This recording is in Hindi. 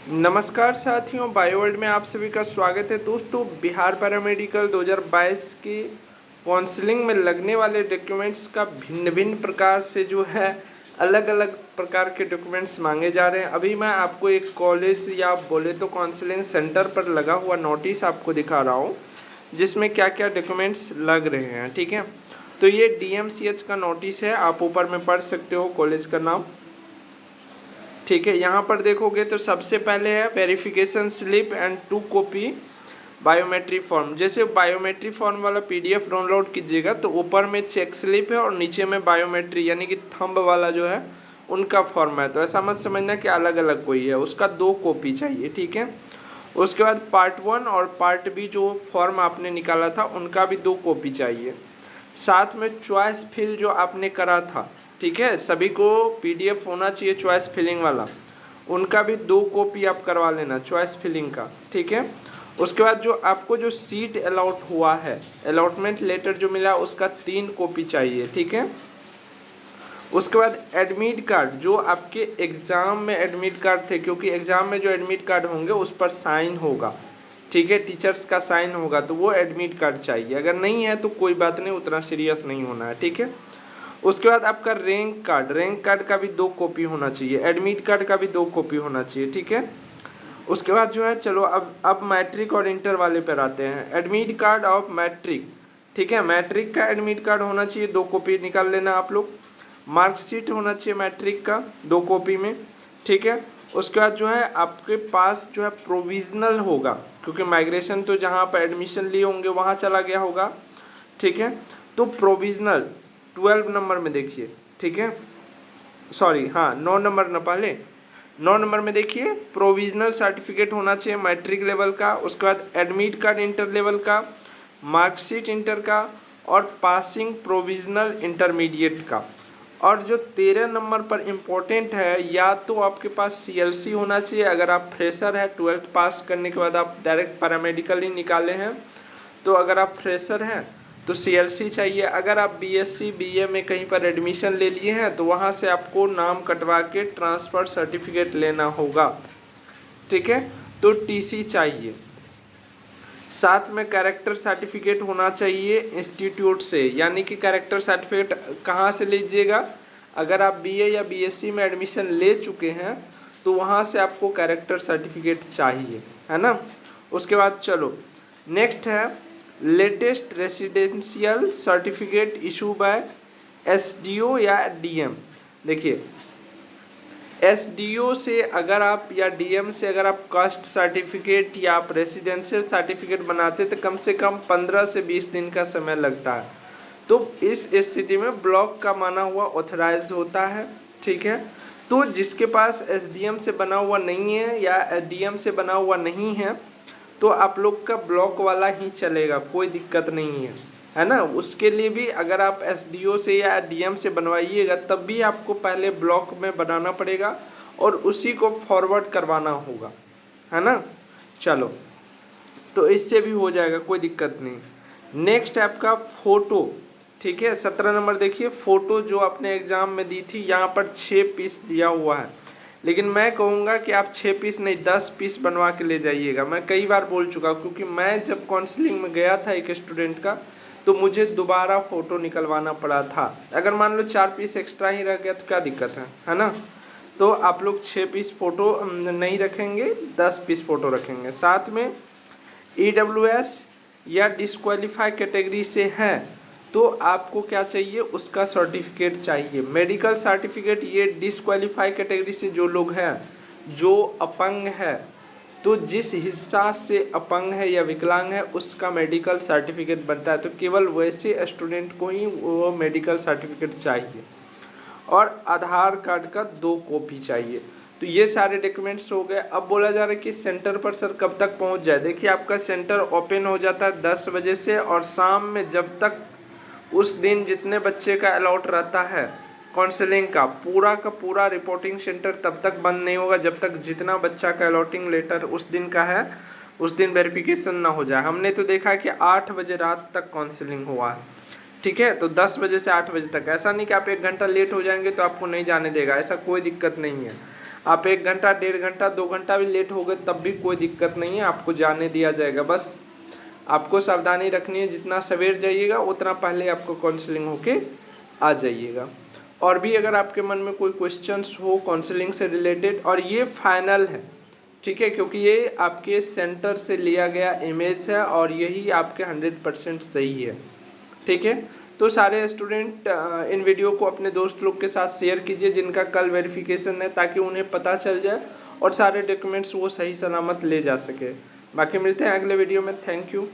नमस्कार साथियों, बायोवर्ल्ड में आप सभी का स्वागत है। दोस्तों, बिहार पैरामेडिकल 2022 की काउंसलिंग में लगने वाले डॉक्यूमेंट्स का भिन्न भिन्न प्रकार से जो है अलग अलग प्रकार के डॉक्यूमेंट्स मांगे जा रहे हैं। अभी मैं आपको एक कॉलेज या बोले तो काउंसलिंग सेंटर पर लगा हुआ नोटिस आपको दिखा रहा हूँ, जिसमें क्या क्या डॉक्यूमेंट्स लग रहे हैं। ठीक है, तो ये DMCH का नोटिस है, आप ऊपर में पढ़ सकते हो कॉलेज का नाम। ठीक है, यहाँ पर देखोगे तो सबसे पहले है verification slip and 2 copy biometric form. जैसे बायोमेट्रिक फॉर्म वाला PDF डाउनलोड कीजिएगा तो ऊपर में चेक स्लिप है और नीचे में बायोमेट्रिक यानी कि थंब वाला जो है उनका फॉर्म है। तो ऐसा मत समझना कि अलग अलग कोई है, उसका 2 कॉपी चाहिए। ठीक है, उसके बाद पार्ट 1 और पार्ट B जो फॉर्म आपने निकाला था उनका भी 2 कॉपी चाहिए। साथ में चॉइस फिल जो आपने करा था, ठीक है, सभी को PDF होना चाहिए चॉइस फिलिंग वाला, उनका भी 2 कॉपी आप करवा लेना चॉइस फिलिंग का। ठीक है, उसके बाद जो आपको जो सीट अलॉट हुआ है, अलॉटमेंट लेटर जो मिला उसका 3 कॉपी चाहिए। ठीक है, उसके बाद एडमिट कार्ड जो आपके एग्ज़ाम में एडमिट कार्ड थे, क्योंकि एग्ज़ाम में जो एडमिट कार्ड होंगे उस पर साइन होगा। ठीक है, टीचर्स का साइन होगा, तो वो एडमिट कार्ड चाहिए। अगर नहीं है तो कोई बात नहीं, उतना सीरियस नहीं होना है। ठीक है, उसके बाद आपका रैंक कार्ड का भी 2 कॉपी होना चाहिए, एडमिट कार्ड का भी 2 कॉपी होना चाहिए। ठीक है, उसके बाद जो है चलो अब मैट्रिक और इंटर वाले पर आते हैं। एडमिट कार्ड ऑफ मैट्रिक, ठीक है, मैट्रिक का एडमिट कार्ड होना चाहिए, 2 कॉपी निकाल लेना आप लोग। मार्कशीट होना चाहिए मैट्रिक का 2 कॉपी में। ठीक है, उसके बाद जो है आपके पास जो है प्रोविजनल होगा, क्योंकि माइग्रेशन तो जहाँ पर एडमिशन लिए होंगे वहाँ चला गया होगा। ठीक है, तो प्रोविजनल 12 नंबर में देखिए। ठीक है, सॉरी, हाँ 9 नंबर न, पहले 9 नंबर में देखिए प्रोविजनल सर्टिफिकेट होना चाहिए मैट्रिक लेवल का। उसके बाद एडमिट कार्ड इंटर लेवल का, मार्कशीट इंटर का और पासिंग प्रोविजनल इंटरमीडिएट का। और जो 13 नंबर पर इम्पोर्टेंट है, या तो आपके पास CLC होना चाहिए, अगर आप फ्रेशर है 12th पास करने के बाद आप डायरेक्ट पैरामेडिकल ही निकाले हैं, तो अगर आप फ्रेशर हैं तो CLC चाहिए। अगर आप BSc BA में कहीं पर एडमिशन ले लिए हैं तो वहाँ से आपको नाम कटवा के ट्रांसफ़र सर्टिफिकेट लेना होगा। ठीक है, तो TC चाहिए। साथ में कैरेक्टर सर्टिफिकेट होना चाहिए इंस्टीट्यूट से, यानी कि कैरेक्टर सर्टिफिकेट कहाँ से लीजिएगा, अगर आप BA या BSc में एडमिशन ले चुके हैं तो वहाँ से आपको कैरेक्टर सर्टिफिकेट चाहिए, है ना। उसके बाद चलो नेक्स्ट है latest residential certificate issue bye SDO या DM। देखिए SDO से अगर आप या DM से अगर आप कास्ट सर्टिफिकेट या आप रेसिडेंशियल सर्टिफिकेट बनाते तो कम से कम 15 से 20 दिन का समय लगता है। तो इस स्थिति में ब्लॉक का माना हुआ ऑथराइज होता है। ठीक है, तो जिसके पास SDM से बना हुआ नहीं है या DM से बना हुआ नहीं है तो आप लोग का ब्लॉक वाला ही चलेगा, कोई दिक्कत नहीं है ना। उसके लिए भी अगर आप SDO से या DM से बनवाइएगा तब भी आपको पहले ब्लॉक में बनाना पड़ेगा और उसी को फॉरवर्ड करवाना होगा, है ना। चलो, तो इससे भी हो जाएगा, कोई दिक्कत नहीं। नेक्स्ट है आपका फ़ोटो। ठीक है, 17 नंबर देखिए, फ़ोटो जो आपने एग्ज़ाम में दी थी, यहाँ पर 6 पीस दिया हुआ है, लेकिन मैं कहूँगा कि आप 6 पीस नहीं 10 पीस बनवा के ले जाइएगा। मैं कई बार बोल चुका हूँ, क्योंकि मैं जब काउंसलिंग में गया था एक स्टूडेंट का तो मुझे दोबारा फ़ोटो निकलवाना पड़ा था। अगर मान लो 4 पीस एक्स्ट्रा ही रह गया तो क्या दिक्कत है ना। तो आप लोग 6 पीस फ़ोटो नहीं रखेंगे, 10 पीस फ़ोटो रखेंगे। साथ में EWS या डिस्क्वालीफाई कैटेगरी से है तो आपको क्या चाहिए, उसका सर्टिफिकेट चाहिए, मेडिकल सर्टिफिकेट। ये डिस्क्वालीफाई कैटेगरी से जो लोग हैं, जो अपंग है, तो जिस हिस्सा से अपंग है या विकलांग है उसका मेडिकल सर्टिफिकेट बनता है, तो केवल वैसे स्टूडेंट को ही वो मेडिकल सर्टिफिकेट चाहिए। और आधार कार्ड का 2 कॉपी चाहिए। तो ये सारे डॉक्यूमेंट्स हो गए। अब बोला जा रहा है कि सेंटर पर सर कब तक पहुंच जाए। देखिए आपका सेंटर ओपन हो जाता है 10 बजे से, और शाम में जब तक उस दिन जितने बच्चे का अलॉट रहता है काउंसलिंग का पूरा रिपोर्टिंग सेंटर तब तक बंद नहीं होगा जब तक जितना बच्चा का अलॉटिंग लेटर उस दिन का है उस दिन वेरिफिकेशन ना हो जाए। हमने तो देखा कि 8 बजे रात तक काउंसलिंग हुआ है। ठीक है, तो 10 बजे से 8 बजे तक, ऐसा नहीं कि आप 1 घंटा लेट हो जाएंगे तो आपको नहीं जाने देगा, ऐसा कोई दिक्कत नहीं है। आप 1 घंटा 1.5 घंटा 2 घंटा भी लेट हो गए तब भी कोई दिक्कत नहीं है, आपको जाने दिया जाएगा। बस आपको सावधानी रखनी है, जितना सवेर जाइएगा उतना पहले आपको काउंसलिंग होके आ जाइएगा। और भी अगर आपके मन में कोई क्वेश्चंस हो काउंसलिंग से रिलेटेड, और ये फाइनल है, ठीक है, क्योंकि ये आपके सेंटर से लिया गया इमेज है और यही आपके 100% सही है, ठीक है। तो सारे स्टूडेंट इन वीडियो को अपने दोस्त लोग के साथ शेयर कीजिए जिनका कल वेरिफिकेशन है, ताकि उन्हें पता चल जाए और सारे डॉक्यूमेंट्स वो सही सलामत ले जा सके। बाकी मिलते हैं अगले वीडियो में। Thank you.